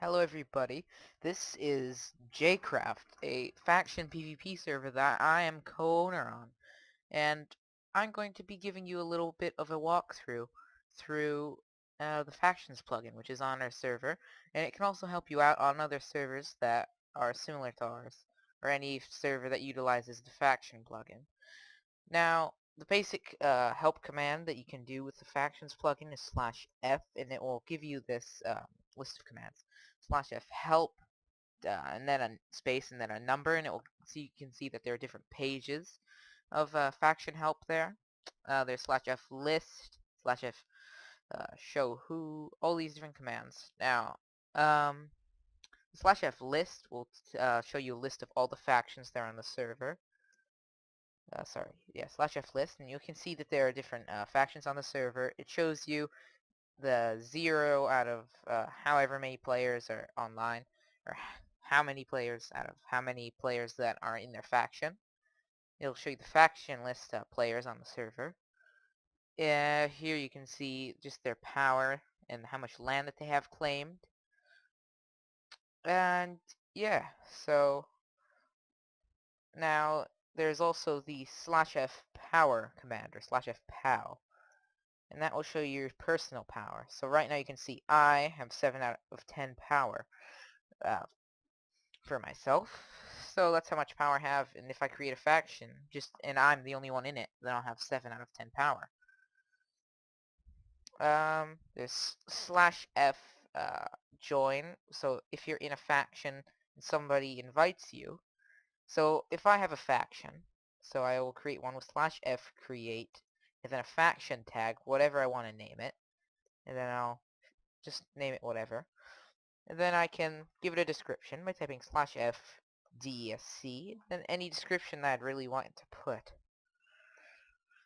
Hello everybody, this is JCraft, a faction PvP server that I am co-owner on, and I'm going to be giving you a little bit of a walkthrough through the Factions plugin, which is on our server, and it can also help you out on other servers that are similar to ours, or any server that utilizes the Faction plugin. Now, the basic help command that you can do with the Factions plugin is /F, and it will give you this list of commands. /F help, and then a space, and then a number, and it will you can see that there are different pages of faction help there. There's /F list, /F show who, all these different commands. Now, um, /F list will show you a list of all the factions that are on the server. /F list, and you can see that there are different factions on the server. It shows you the 0 out of however many players are online, or how many players out of how many players that are in their faction. It'll show you the faction list players on the server. Here you can see just their power and how much land that they have claimed. And yeah, so now there's also the /F power command, or /F pow. And that will show you your personal power. So right now you can see I have 7 out of 10 power uh, for myself. So that's how much power I have, and if I create a faction, and I'm the only one in it, then I'll have 7 out of 10 power. There's /F join. So if you're in a faction and somebody invites you, so if I have a faction, so I will create one with /F create, and then a faction tag, whatever I want to name it, and then I'll just name it whatever. And then I can give it a description by typing /F DSC, and any description that I'd really want to put.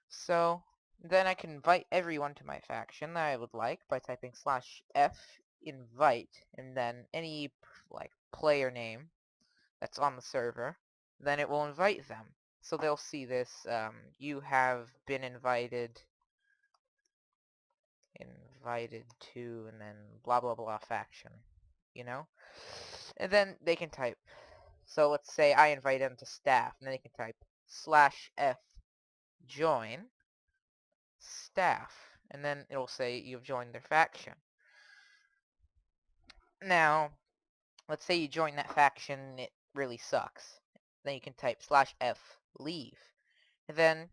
So then I can invite everyone to my faction that I would like by typing /F invite, and then any player name that's on the server, then it will invite them. So they'll see this, you have been invited to, and then blah blah blah faction, you know? And then they can type, so let's say I invite them to staff, and then they can type /F join staff, and then it'll say you've joined their faction. Now, let's say you join that faction and it really sucks. Then you can type /F leave. And then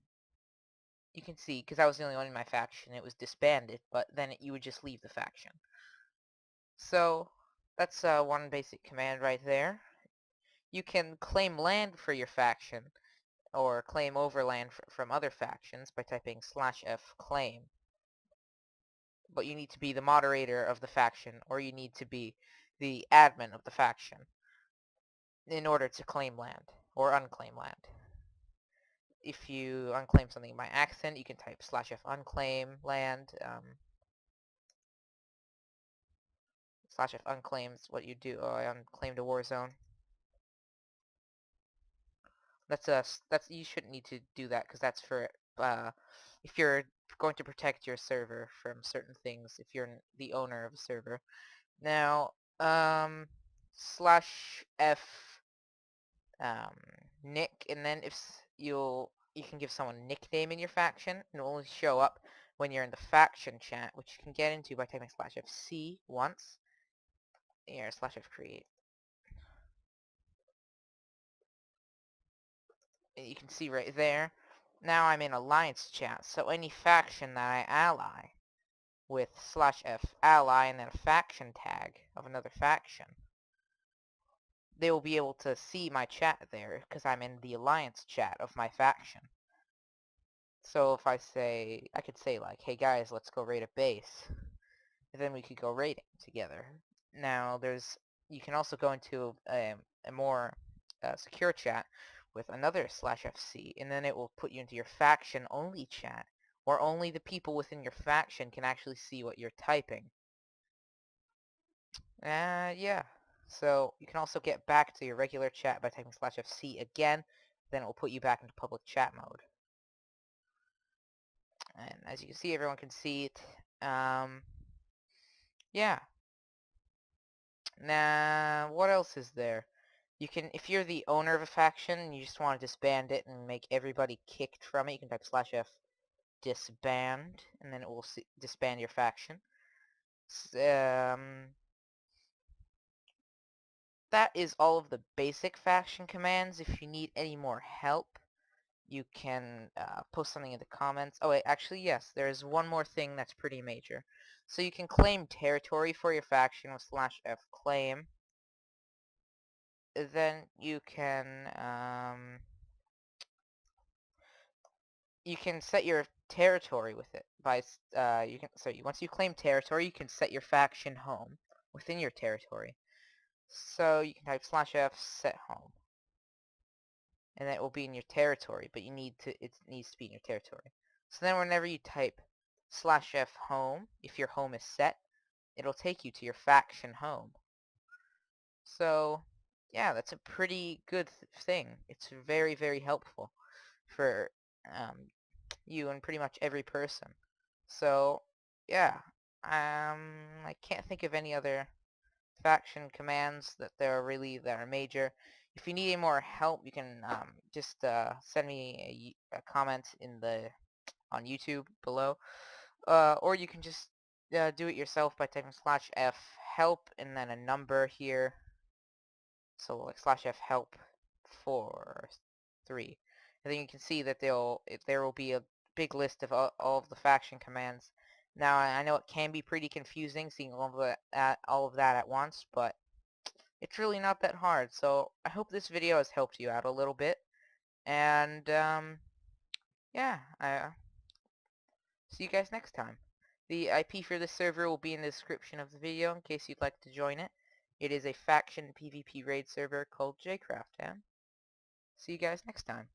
you can see, because I was the only one in my faction, it was disbanded, but then you would just leave the faction. So that's one basic command right there. You can claim land for your faction, or claim overland from other factions by typing /F claim. But you need to be the moderator of the faction, or you need to be the admin of the faction in order to claim land or unclaim land. If you unclaim something by accident, you can type /F unclaim land. /F unclaims what you do. Oh, I unclaimed a war zone. That's you shouldn't need to do that, because that's for if you're going to protect your server from certain things, if you're the owner of a server. Now, /F nick, and then if you can give someone a nickname in your faction, and it will only show up when you're in the faction chat, which you can get into by typing /FC once. Here, /F create. And you can see right there, now I'm in alliance chat, so any faction that I ally with /F ally and then a faction tag of another faction, they will be able to see my chat there, because I'm in the alliance chat of my faction. So if I could say like, hey guys, let's go raid a base, and then we could go raiding together. Now you can also go into a more secure chat with another /FC, and then it will put you into your faction only chat, where only the people within your faction can actually see what you're typing. Yeah. So you can also get back to your regular chat by typing /FC again, then it will put you back into public chat mode. And as you can see, everyone can see it. Yeah. Nah, what else is there? You can, if you're the owner of a faction and you just want to disband it and make everybody kicked from it, you can type /f disband, and then it will disband your faction. That is all of the basic faction commands. If you need any more help, you can post something in the comments. Oh wait, actually yes, there's one more thing that's pretty major. So you can claim territory for your faction with /f claim. Then you can set your territory with it by once you claim territory, you can set your faction home within your territory. So you can type /f set home, and then it will be in your territory, but it needs to be in your territory. So then whenever you type /f home, if your home is set, it'll take you to your faction home. So yeah, that's a pretty good thing. It's very, very helpful for you and pretty much every person. So yeah, I can't think of any other faction commands that are major. If you need any more help, you can just send me a comment on YouTube below, or you can just do it yourself by typing /f help and then a number here. So like /f help 4-3. And then you can see that there will be a big list of all of the faction commands. Now I know it can be pretty confusing seeing all of that at once, but it's really not that hard. So I hope this video has helped you out a little bit. And yeah, I see you guys next time. The IP for this server will be in the description of the video in case you'd like to join it. It is a faction PvP raid server called JCraft, and see you guys next time.